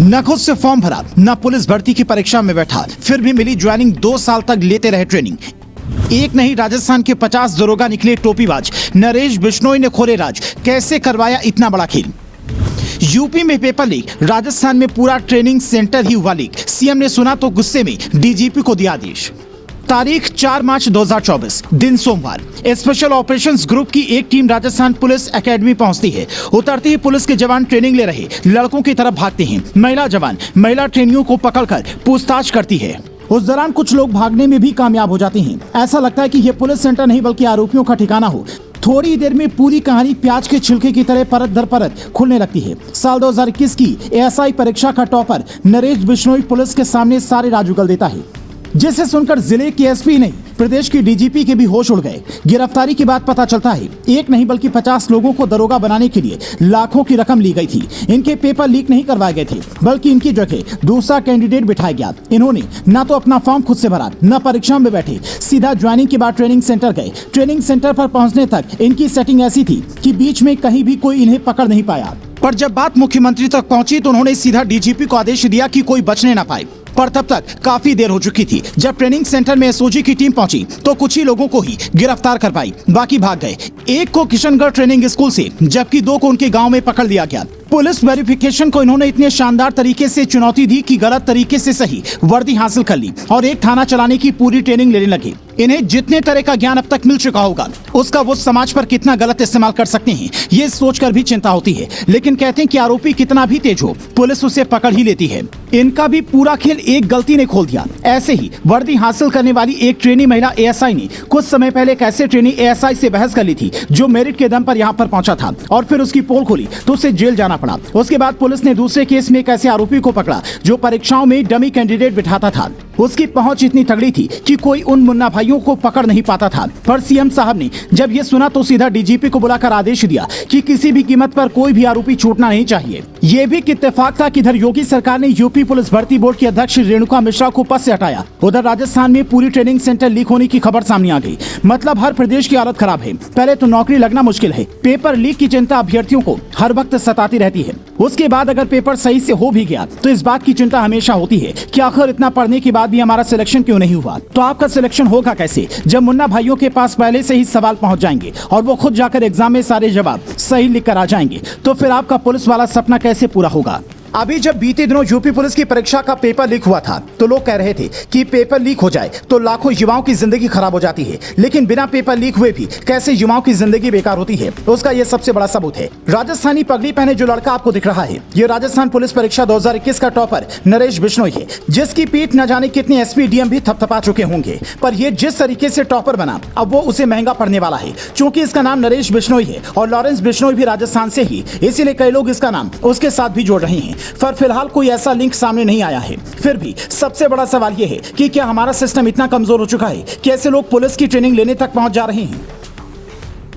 न खुद से फॉर्म भरा, न पुलिस भर्ती की परीक्षा में बैठा, फिर भी मिली ज्वाइनिंग। 2 साल तक लेते रहे ट्रेनिंग। एक नहीं, राजस्थान के 50 दरोगा निकले टोपीबाज। नरेश बिश्नोई ने खोले राज। कैसे करवाया इतना बड़ा खेल? यूपी में पेपर लीक, राजस्थान में पूरा ट्रेनिंग सेंटर ही हुआ लीक। सीएम ने सुना तो गुस्से में डीजीपी को दिया आदेश। तारीख 4 मार्च 2024, दिन सोमवार। स्पेशल ऑपरेशंस ग्रुप की एक टीम राजस्थान पुलिस एकेडमी पहुंचती है। उतरते ही पुलिस के जवान ट्रेनिंग ले रहे लड़कों की तरफ भागते हैं। महिला जवान महिला ट्रेनियों को पकड़कर पूछताछ करती है। उस दौरान कुछ लोग भागने में भी कामयाब हो जाते हैं। ऐसा लगता है कि यह पुलिस सेंटर नहीं बल्कि आरोपियों का ठिकाना हो। थोड़ी देर में पूरी कहानी प्याज के छिलके की तरह परत दर परत खुलने लगती है। साल 2021 की एएसआई परीक्षा का टॉपर नरेश बिश्नोई पुलिस के सामने सारे राज उगल देता है, जिसे सुनकर जिले के एसपी नहीं प्रदेश की डीजीपी के भी होश उड़ गए। गिरफ्तारी के बाद पता चलता है एक नहीं बल्कि 50 लोगों को दरोगा बनाने के लिए लाखों की रकम ली गई थी। इनके पेपर लीक नहीं करवाए गए थे, बल्कि इनकी जगह दूसरा कैंडिडेट बिठाया गया। इन्होंने न तो अपना फॉर्म खुद से भरा, न परीक्षा में बैठे, सीधा ज्वाइनिंग के बाद ट्रेनिंग सेंटर गए। ट्रेनिंग सेंटर पर पहुंचने तक इनकी सेटिंग ऐसी थी कि बीच में कहीं भी कोई इन्हें पकड़ नहीं पाया। पर जब बात मुख्यमंत्री तक पहुंची तो उन्होंने सीधा डीजीपी को आदेश दिया कि कोई बचने न पाए। पर तब तक काफी देर हो चुकी थी। जब ट्रेनिंग सेंटर में एसओजी की टीम पहुंची तो कुछ ही लोगों को ही गिरफ्तार कर पाई, बाकी भाग गए। एक को किशनगढ़ ट्रेनिंग स्कूल से, जबकि 2 को उनके गांव में पकड़ लिया गया। पुलिस वेरिफिकेशन को इन्होंने इतने शानदार तरीके से चुनौती दी कि गलत तरीके से सही वर्दी हासिल कर ली और एक थाना चलाने की पूरी ट्रेनिंग लेने लगे। इन्हें जितने तरह का ज्ञान अब तक मिल चुका होगा उसका वो समाज पर कितना गलत इस्तेमाल कर सकते हैं, ये सोचकर भी चिंता होती है। लेकिन कहते हैं कि आरोपी कितना भी तेज हो, पुलिस उसे पकड़ ही लेती है। इनका भी पूरा खेल एक गलती ने खोल दिया। ऐसे ही वर्दी हासिल करने वाली एक ट्रेनी महिला एएसआई ने कुछ समय पहले एक ऐसे ट्रेनी एएसआई से बहस कर ली थी जो मेरिट के दम पर यहाँ पर पहुंचा था, और फिर उसकी पोल खोली तो उसे जेल जाना पड़ा। उसके बाद पुलिस ने दूसरे केस में एक ऐसे आरोपी को पकड़ा जो परीक्षाओं में डमी कैंडिडेट बिठाता था। उसकी पहुंच इतनी तगड़ी थी कि कोई उन मुन्ना भाइयों को पकड़ नहीं पाता था। पर सीएम साहब ने जब ये सुना तो सीधा डीजीपी को बुलाकर आदेश दिया कि किसी भी कीमत पर कोई भी आरोपी छूटना नहीं चाहिए। ये भी इत्तेफाक था कि इधर योगी सरकार ने यूपी पुलिस भर्ती बोर्ड की अध्यक्ष रेणुका मिश्रा को पद से हटाया। उधर राजस्थान में पूरी ट्रेनिंग सेंटर लीक होने की खबर सामने आ गई। मतलब हर प्रदेश की हालत खराब है। पहले तो नौकरी लगना मुश्किल है, पेपर लीक की चिंता अभ्यर्थियों को हर वक्त सताती रहती है। उसके बाद अगर पेपर सही से हो भी गया तो इस बात की चिंता हमेशा होती है कि आखिर इतना पढ़ने के बाद भी हमारा सिलेक्शन क्यों नहीं हुआ। तो आपका सिलेक्शन होगा कैसे जब मुन्ना भाइयों के पास पहले से ही सवाल पहुंच जाएंगे और वो खुद जाकर एग्जाम में सारे जवाब सही लिख कर आ जाएंगे। तो फिर आपका पुलिस वाला सपना कैसे पूरा होगा? अभी जब बीते दिनों यूपी पुलिस की परीक्षा का पेपर लीक हुआ था तो लोग कह रहे थे कि पेपर लीक हो जाए तो लाखों युवाओं की जिंदगी खराब हो जाती है, लेकिन बिना पेपर लीक हुए भी कैसे युवाओं की जिंदगी बेकार होती है उसका ये सबसे बड़ा सबूत है। राजस्थानी पगड़ी पहने जो लड़का आपको दिख रहा है ये राजस्थान पुलिस परीक्षा 2021 का टॉपर नरेश बिश्नोई है, जिसकी पीठ न जाने कितने एसपी डीएम भी थपथपा चुके होंगे। पर ये जिस तरीके से टॉपर बना अब वो उसे महंगा पड़ने वाला है। चूंकि इसका नाम नरेश बिश्नोई है और लॉरेंस बिश्नोई भी राजस्थान से ही, इसीलिए कई लोग इसका नाम उसके साथ भी जोड़ रहे हैं। पर फिलहाल कोई ऐसा लिंक सामने नहीं आया है। फिर भी सबसे बड़ा सवाल यह है कि क्या हमारा सिस्टम इतना कमजोर हो चुका है कि ऐसे लोग पुलिस की ट्रेनिंग लेने तक पहुंच जा रहे हैं?